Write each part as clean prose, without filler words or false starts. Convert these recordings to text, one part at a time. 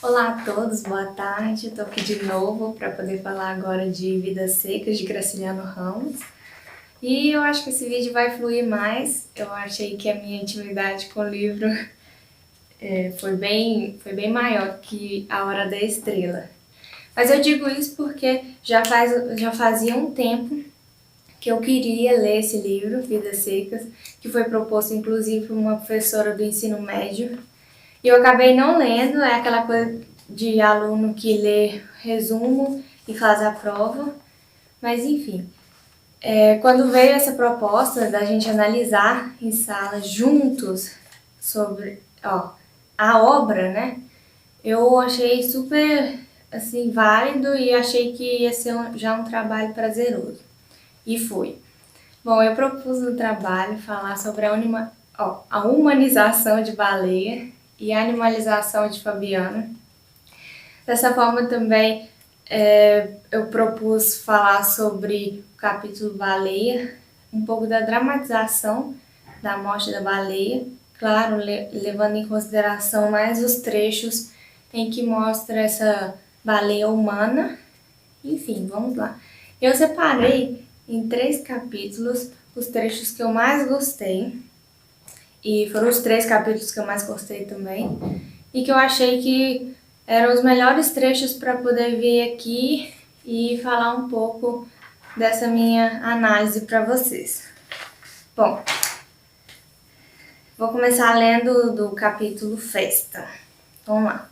Olá a todos, boa tarde. Estou aqui de novo para poder falar agora de Vidas Secas de Graciliano Ramos. E eu acho que esse vídeo vai fluir mais. Eu achei que a minha intimidade com o livro foi bem maior que A Hora da Estrela. Mas eu digo isso porque já fazia um tempo que eu queria ler esse livro, Vidas Secas, que foi proposto inclusive por uma professora do ensino médio. E eu acabei não lendo, é aquela coisa de aluno que lê resumo e faz a prova. Mas enfim, quando veio essa proposta da gente analisar em sala juntos sobre a obra, né? Eu achei super assim, válido e achei que ia ser já um trabalho prazeroso. E foi. Bom, eu propus no trabalho falar sobre a humanização de Baleia e a animalização de Fabiano. Dessa forma também eu propus falar sobre o capítulo Baleia, um pouco da dramatização da morte da baleia, claro, levando em consideração mais os trechos em que mostra essa baleia humana. Enfim, vamos lá. Eu separei em 3 capítulos os trechos que eu mais gostei, e foram os 3 capítulos que eu mais gostei também, e que eu achei que eram os melhores trechos para poder vir aqui e falar um pouco dessa minha análise para vocês. Bom, vou começar lendo do capítulo Festa. Vamos lá.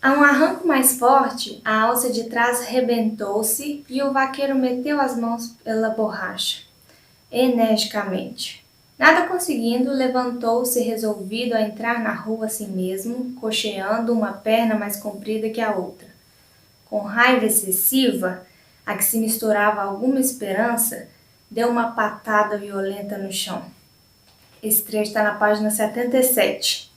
A um arranco mais forte, a alça de trás rebentou-se e o vaqueiro meteu as mãos pela borracha, energicamente. Nada conseguindo, levantou-se resolvido a entrar na rua assim mesmo, coxeando uma perna mais comprida que a outra. Com raiva excessiva, a que se misturava alguma esperança, deu uma patada violenta no chão. Esse trecho está na página 77.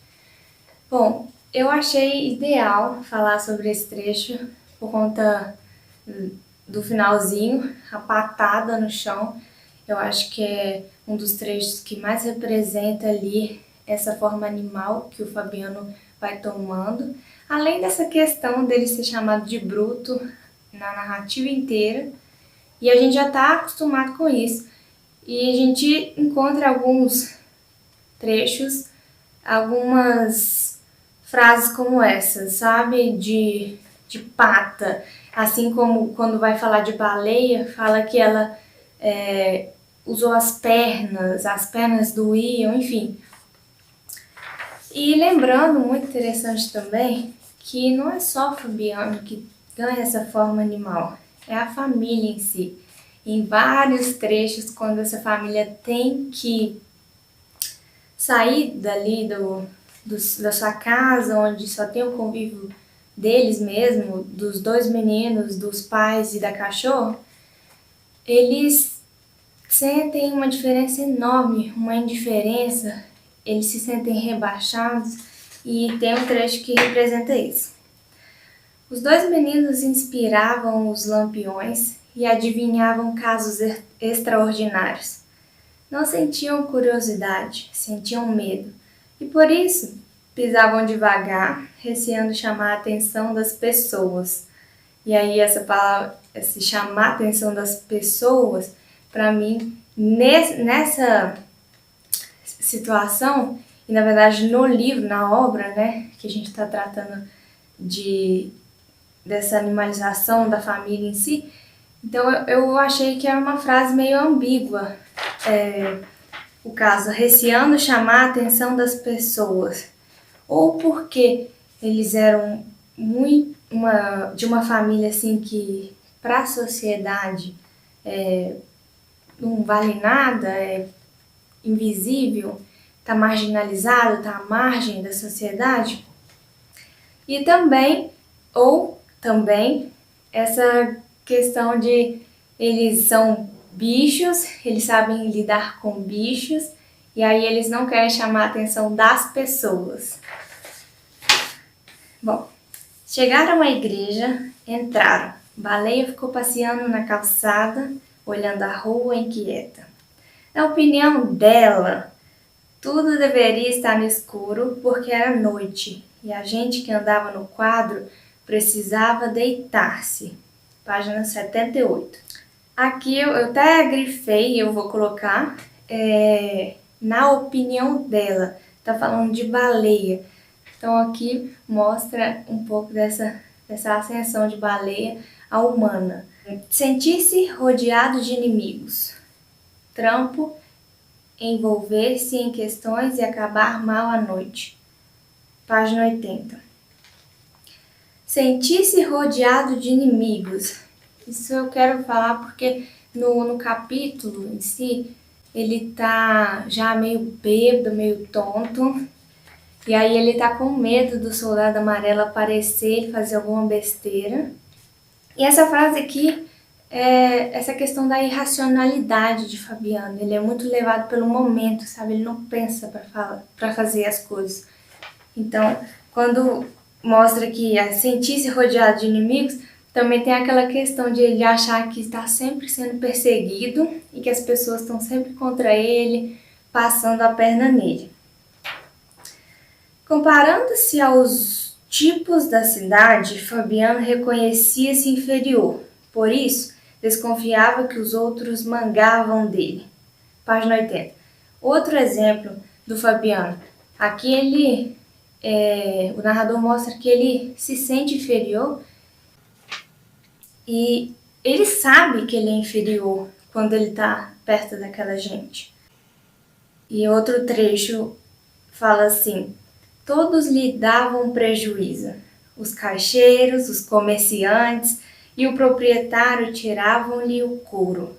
Bom, eu achei ideal falar sobre esse trecho por conta do finalzinho, a patada no chão. Eu acho que é um dos trechos que mais representa ali essa forma animal que o Fabiano vai tomando. Além dessa questão dele ser chamado de bruto na narrativa inteira. E a gente já está acostumado com isso. E a gente encontra alguns trechos, algumas frases como essa, sabe? De pata. Assim como quando vai falar de baleia, fala que ela usou as pernas doíam, enfim. E lembrando, muito interessante também, que não é só o Fabiano que ganha essa forma animal, é a família em si. Em vários trechos, quando essa família tem que sair dali da sua casa, onde só tem o convívio deles mesmo, dos 2 meninos, dos pais e da cachorra, eles sentem uma diferença enorme, uma indiferença, eles se sentem rebaixados e tem um trecho que representa isso. Os 2 meninos inspiravam os lampiões e adivinhavam casos extraordinários. Não sentiam curiosidade, sentiam medo, e por isso pisavam devagar, receando chamar a atenção das pessoas. E aí essa palavra, esse chamar a atenção das pessoas, para mim, nessa situação, e na verdade no livro, na obra, né, que a gente está tratando dessa animalização da família em si, então eu achei que era uma frase meio ambígua. O caso, receando chamar a atenção das pessoas, ou porque eles eram de uma família assim que para a sociedade não vale nada, é invisível, está marginalizado, está à margem da sociedade. E também, essa questão de eles são bichos, eles sabem lidar com bichos, e aí eles não querem chamar a atenção das pessoas. Bom, chegaram à igreja, entraram. Baleia ficou passeando na calçada, olhando a rua inquieta. Na opinião dela, Tudo deveria estar no escuro porque era noite e a gente que andava no quadro precisava deitar-se. Página 78. Aqui eu até grifei, eu vou colocar na opinião dela. Tá falando de baleia. Então aqui mostra um pouco dessa ascensão de baleia à humana. Sentir-se rodeado de inimigos. Trampo, envolver-se em questões e acabar mal à noite. Página 80. Sentir-se rodeado de inimigos. Isso eu quero falar porque no capítulo em si, ele tá já meio bêbado, meio tonto. E aí ele tá com medo do soldado amarelo aparecer e fazer alguma besteira. E essa frase aqui é essa questão da irracionalidade de Fabiano. Ele é muito levado pelo momento, sabe? Ele não pensa para fazer as coisas. Então, quando mostra que sentir-se rodeado de inimigos, também tem aquela questão de ele achar que está sempre sendo perseguido e que as pessoas estão sempre contra ele, passando a perna nele. Comparando-se aos tipos da cidade, Fabiano reconhecia-se inferior. Por isso, desconfiava que os outros mangavam dele. Página 80. Outro exemplo do Fabiano. Aqui o narrador mostra que ele se sente inferior e ele sabe que ele é inferior quando ele está perto daquela gente. E outro trecho fala assim: todos lhe davam prejuízo. Os caixeiros, os comerciantes e o proprietário tiravam-lhe o couro.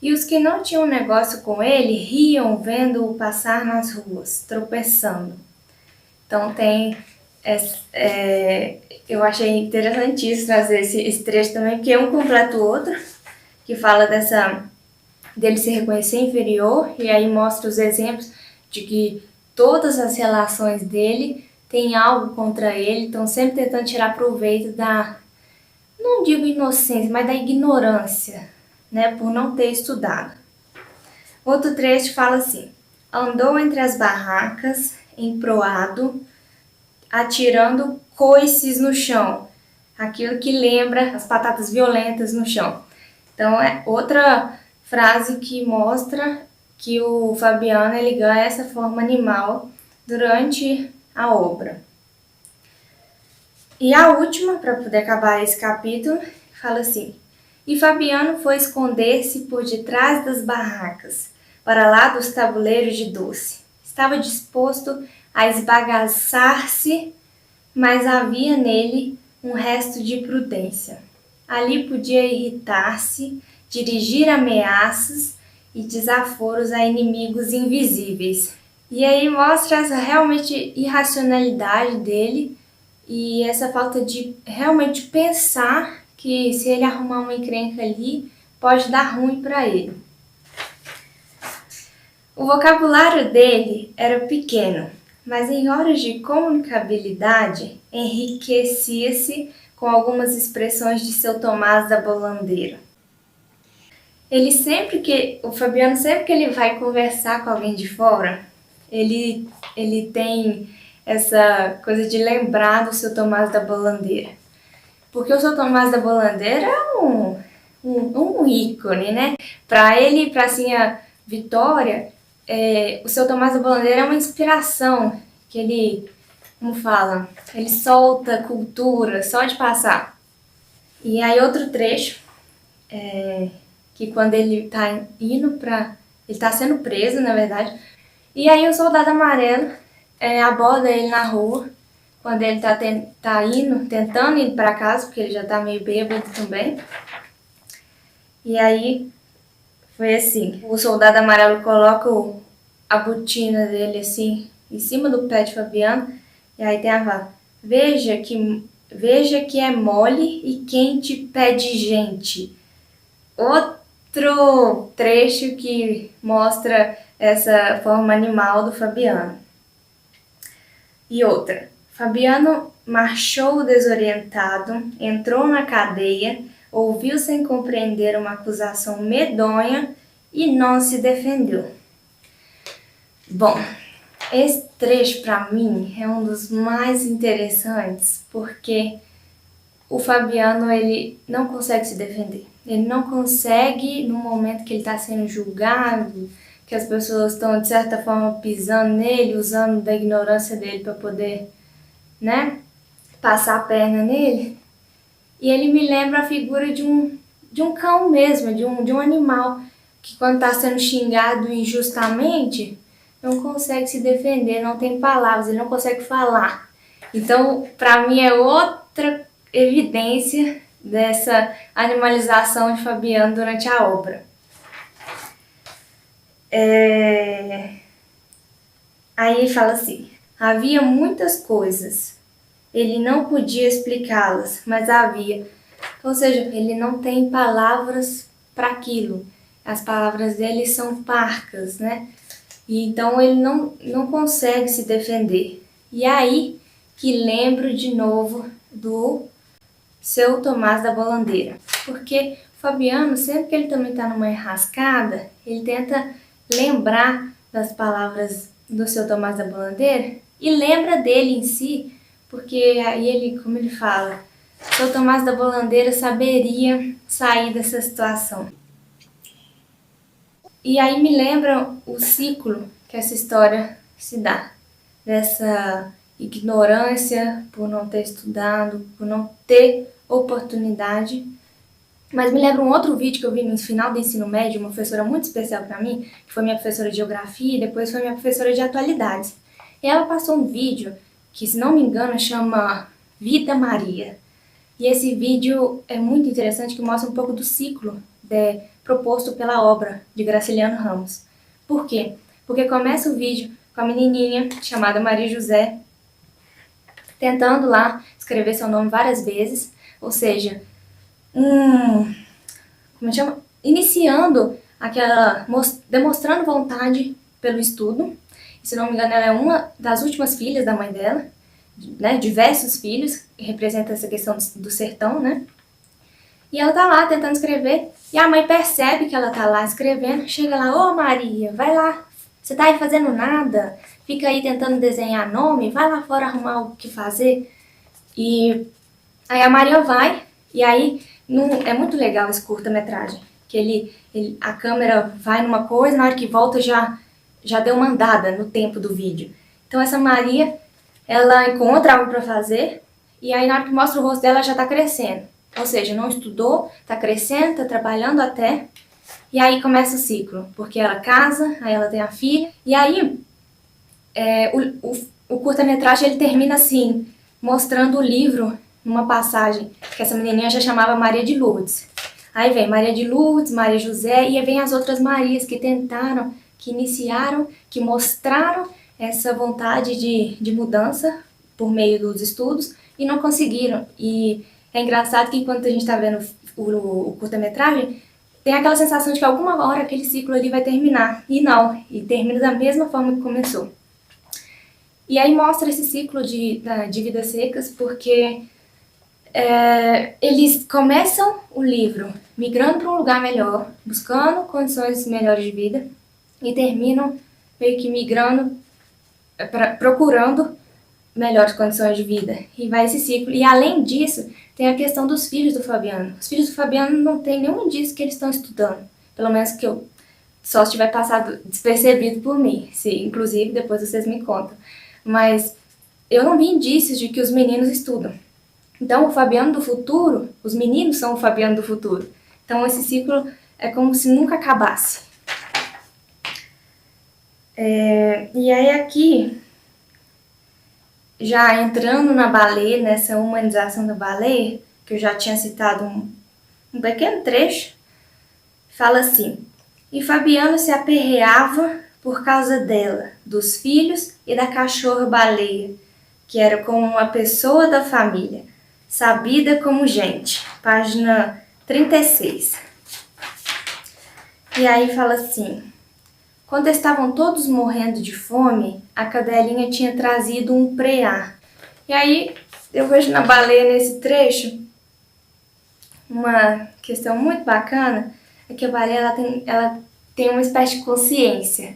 E os que não tinham negócio com ele riam vendo-o passar nas ruas, tropeçando. Então eu achei interessantíssimo trazer esse trecho também, porque um completa o outro, que fala dele se reconhecer inferior, e aí mostra os exemplos de que todas as relações dele têm algo contra ele, estão sempre tentando tirar proveito não digo inocência, mas da ignorância, né, por não ter estudado. Outro trecho fala assim: andou entre as barracas, emproado, atirando coices no chão, aquilo que lembra as patatas violentas no chão. Então é outra frase que mostra que o Fabiano ele ganha essa forma animal durante a obra. E a última, para poder acabar esse capítulo, fala assim: e Fabiano foi esconder-se por detrás das barracas, para lá dos tabuleiros de doce. Estava disposto a esbagaçar-se, mas havia nele um resto de prudência. Ali podia irritar-se, dirigir ameaças e desaforos a inimigos invisíveis. E aí mostra essa realmente irracionalidade dele e essa falta de realmente pensar que se ele arrumar uma encrenca ali, pode dar ruim para ele. O vocabulário dele era pequeno, mas em horas de comunicabilidade enriquecia-se com algumas expressões de seu Tomás da Bolandeira. O Fabiano, sempre que ele vai conversar com alguém de fora, ele tem essa coisa de lembrar do seu Tomás da Bolandeira. Porque o seu Tomás da Bolandeira é um ícone, né? Para ele e para a Vitória, o seu Tomás da Bolandeira é uma inspiração, que ele, como fala, ele solta cultura só de passar. E aí outro trecho, que quando ele está indo ele está sendo preso, na verdade, e aí o soldado amarelo aborda ele na rua, quando ele tá tentando ir para casa, porque ele já tá meio bêbado também. E aí foi assim, o soldado amarelo coloca a botina dele assim em cima do pé de Fabiano, e aí tem a fala: veja que é mole e quente pé de gente. Outro trecho que mostra essa forma animal do Fabiano. E outra: Fabiano marchou desorientado, entrou na cadeia, ouviu sem compreender uma acusação medonha e não se defendeu. Bom, Esse trecho, para mim, é um dos mais interessantes, porque o Fabiano, ele não consegue se defender. Ele não consegue, no momento que ele está sendo julgado, que as pessoas estão, de certa forma, pisando nele, usando da ignorância dele para poder, né, passar a perna nele. E ele me lembra a figura de um cão mesmo, de um animal, que quando está sendo xingado injustamente, não consegue se defender, não tem palavras, ele não consegue falar. Então, para mim, é outra evidência dessa animalização de Fabiano durante a obra. Aí fala assim: havia muitas coisas, ele não podia explicá-las, mas havia. Ou seja, ele não tem palavras para aquilo. As palavras dele são parcas, né? E então ele não consegue se defender. E aí que lembro de novo do seu Tomás da Bolandeira. Porque o Fabiano, sempre que ele também está numa enrascada, ele tenta lembrar das palavras do seu Tomás da Bolandeira e lembra dele em si, porque aí ele, como ele fala, seu Tomás da Bolandeira saberia sair dessa situação. E aí me lembra o ciclo que essa história se dá, dessa ignorância por não ter estudado, por não ter oportunidade. Mas me lembra um outro vídeo que eu vi no final do ensino médio, uma professora muito especial para mim, que foi minha professora de geografia e depois foi minha professora de atualidades. E ela passou um vídeo que, se não me engano, chama Vida Maria. E esse vídeo é muito interessante, que mostra um pouco do ciclo proposto pela obra de Graciliano Ramos. Por quê? Porque começa o vídeo com a menininha chamada Maria José tentando lá escrever seu nome várias vezes, ou seja, como chama? Iniciando aquela, demonstrando vontade pelo estudo. E, se não me engano, ela é uma das últimas filhas da mãe dela, né? Diversos filhos, que representa essa questão do sertão, né? E ela tá lá tentando escrever, e a mãe percebe que ela tá lá escrevendo, chega lá: ô Maria, vai lá, você tá aí fazendo nada, fica aí tentando desenhar nome, vai lá fora arrumar o que fazer. E aí a Maria vai, e aí é muito legal esse curta-metragem, que a câmera vai numa coisa, na hora que volta já deu uma andada no tempo do vídeo. Então essa Maria, ela encontra algo para fazer, e aí na hora que mostra o rosto dela, já tá crescendo. Ou seja, não estudou, tá crescendo, tá trabalhando até, e aí começa o ciclo, porque ela casa, aí ela tem a filha, e aí o curta-metragem ele termina assim, mostrando o livro numa passagem, que essa menininha já chamava Maria de Lourdes. Aí vem Maria de Lourdes, Maria José, e aí vem as outras Marias que tentaram, que iniciaram, que mostraram essa vontade de mudança por meio dos estudos e não conseguiram. E é engraçado que enquanto a gente está vendo o curta-metragem, tem aquela sensação de que alguma hora aquele ciclo ali vai terminar. E não, e termina da mesma forma que começou. E aí mostra esse ciclo de Vidas Secas, porque eles começam o livro migrando para um lugar melhor, buscando condições melhores de vida, e terminam meio que migrando, procurando melhores condições de vida. E vai esse ciclo. E além disso, tem a questão dos filhos do Fabiano. Os filhos do Fabiano não tem nenhum indício que eles estão estudando. Pelo menos que eu só se tiver passado despercebido por mim. Se, inclusive, depois vocês me contam. Mas eu não vi indícios de que os meninos estudam. Então, o Fabiano do futuro, os meninos são o Fabiano do futuro. Então, esse ciclo é como se nunca acabasse. E aí aqui, já entrando na baleia, nessa humanização da baleia, que eu já tinha citado um pequeno trecho, fala assim: e Fabiano se aperreava por causa dela, dos filhos e da cachorra-baleia, que era como uma pessoa da família, sabida como gente. Página 36. E aí fala assim: quando estavam todos morrendo de fome, a cadelinha tinha trazido um preá. E aí eu vejo na baleia, nesse trecho, uma questão muito bacana, é que a baleia ela tem uma espécie de consciência.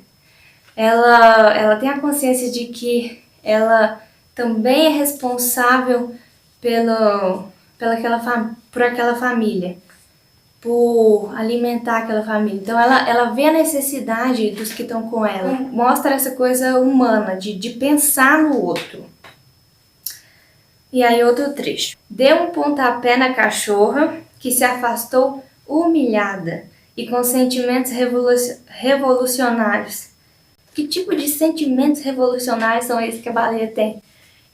ela tem a consciência de que ela também é responsável por aquela família, por alimentar aquela família. Então ela vê a necessidade dos que estão com ela. Mostra essa coisa humana de pensar no outro. E aí outro trecho. Deu um pontapé na cachorra que se afastou humilhada e com sentimentos revolucionários. Que tipo de sentimentos revolucionários são esses que a baleia tem?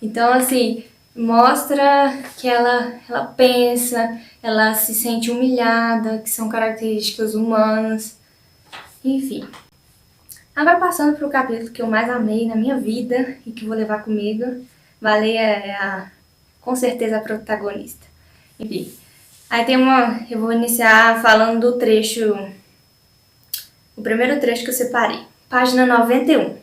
Então, assim, mostra que ela pensa, ela se sente humilhada, que são características humanas, enfim. Agora passando para o capítulo que eu mais amei na minha vida e que vou levar comigo, baleia é com certeza a protagonista. Enfim, aí eu vou iniciar falando do trecho, o primeiro trecho que eu separei, página 91.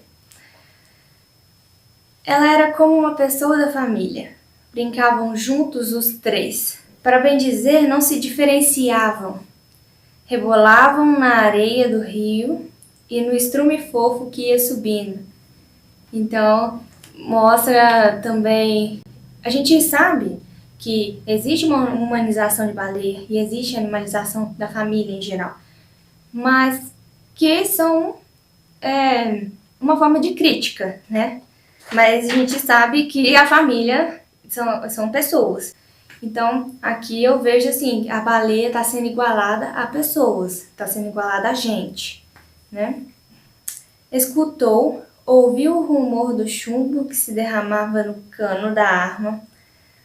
Ela era como uma pessoa da família. Brincavam juntos os três. Para bem dizer, não se diferenciavam. Rebolavam na areia do rio e no estrume fofo que ia subindo. Então, mostra também... A gente sabe que existe uma humanização de baleia e existe a animalização da família em geral, mas que são uma forma de crítica, né? Mas a gente sabe que a família são pessoas. Então, aqui eu vejo assim, a baleia está sendo igualada a pessoas, está sendo igualada a gente, né? Escutou, ouviu o rumor do chumbo que se derramava no cano da arma,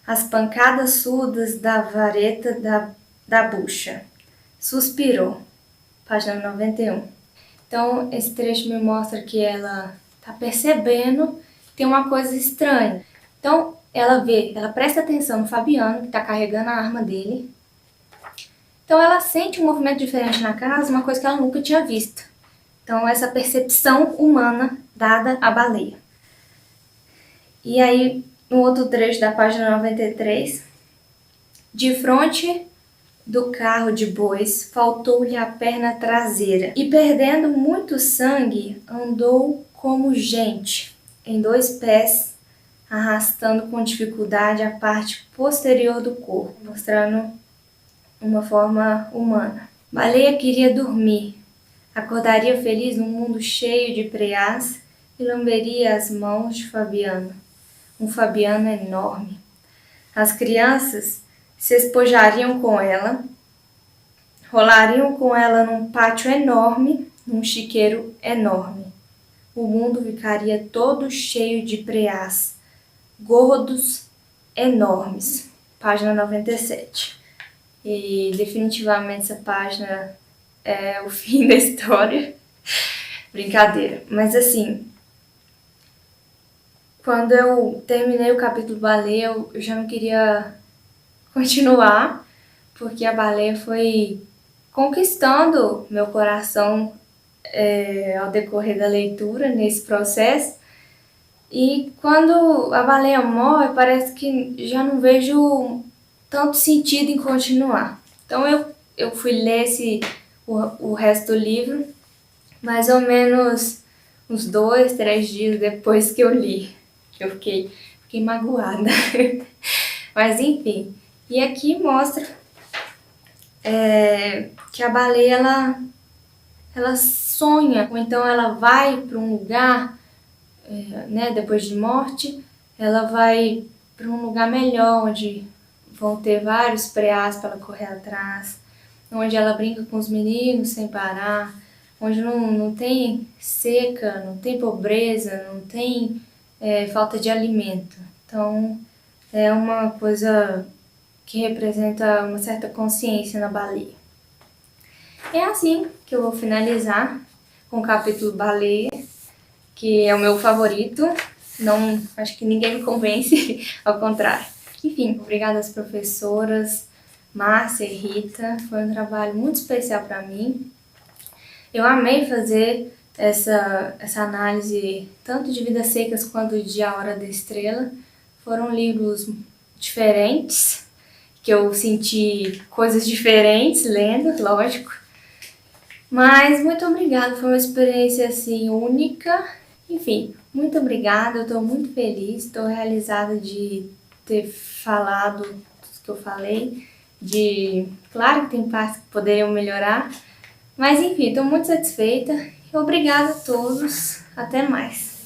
as pancadas surdas da vareta da bucha. Suspirou. Página 91. Então, esse trecho me mostra que ela está percebendo que tem uma coisa estranha. Então, ela presta atenção no Fabiano, que está carregando a arma dele. Então, ela sente um movimento diferente na casa, uma coisa que ela nunca tinha visto. Então, essa percepção humana dada à baleia. E aí, no outro trecho da página 93, de frente do carro de bois, faltou-lhe a perna traseira, e perdendo muito sangue, andou como gente, em 2 pés, arrastando com dificuldade a parte posterior do corpo, mostrando uma forma humana. Baleia queria dormir, acordaria feliz num mundo cheio de preás e lamberia as mãos de Fabiano, um Fabiano enorme. As crianças se espojariam com ela, rolariam com ela num pátio enorme, num chiqueiro enorme. O mundo ficaria todo cheio de preás, gordos enormes. Página 97. E definitivamente essa página é o fim da história. Brincadeira. Mas assim, quando eu terminei o capítulo baleia, eu já não queria continuar, porque a baleia foi conquistando meu coração ao decorrer da leitura, nesse processo. E quando a baleia morre, parece que já não vejo tanto sentido em continuar. Então eu fui ler o resto do livro, mais ou menos uns 2, 3 dias depois que eu li. Eu fiquei magoada. Mas enfim, e aqui mostra que a baleia ela sonha, ou então ela vai para um lugar, né, depois de morte, ela vai para um lugar melhor, onde vão ter vários preás para ela correr atrás, onde ela brinca com os meninos sem parar, onde não tem seca, não tem pobreza, não tem falta de alimento. Então, é uma coisa que representa uma certa consciência na baleia. É assim que eu vou finalizar com o capítulo Baleia, que é o meu favorito. Não, acho que ninguém me convence, ao contrário. Enfim, obrigada às professoras Márcia e Rita, foi um trabalho muito especial para mim. Eu amei fazer essa análise tanto de Vidas Secas quanto de A Hora da Estrela. Foram livros diferentes, que eu senti coisas diferentes lendo, lógico. Mas muito obrigada, foi uma experiência assim única. Enfim, muito obrigada, eu estou muito feliz, estou realizada de ter falado tudo que eu falei. Claro que tem partes que poderiam melhorar, mas enfim, estou muito satisfeita. Obrigada a todos, até mais.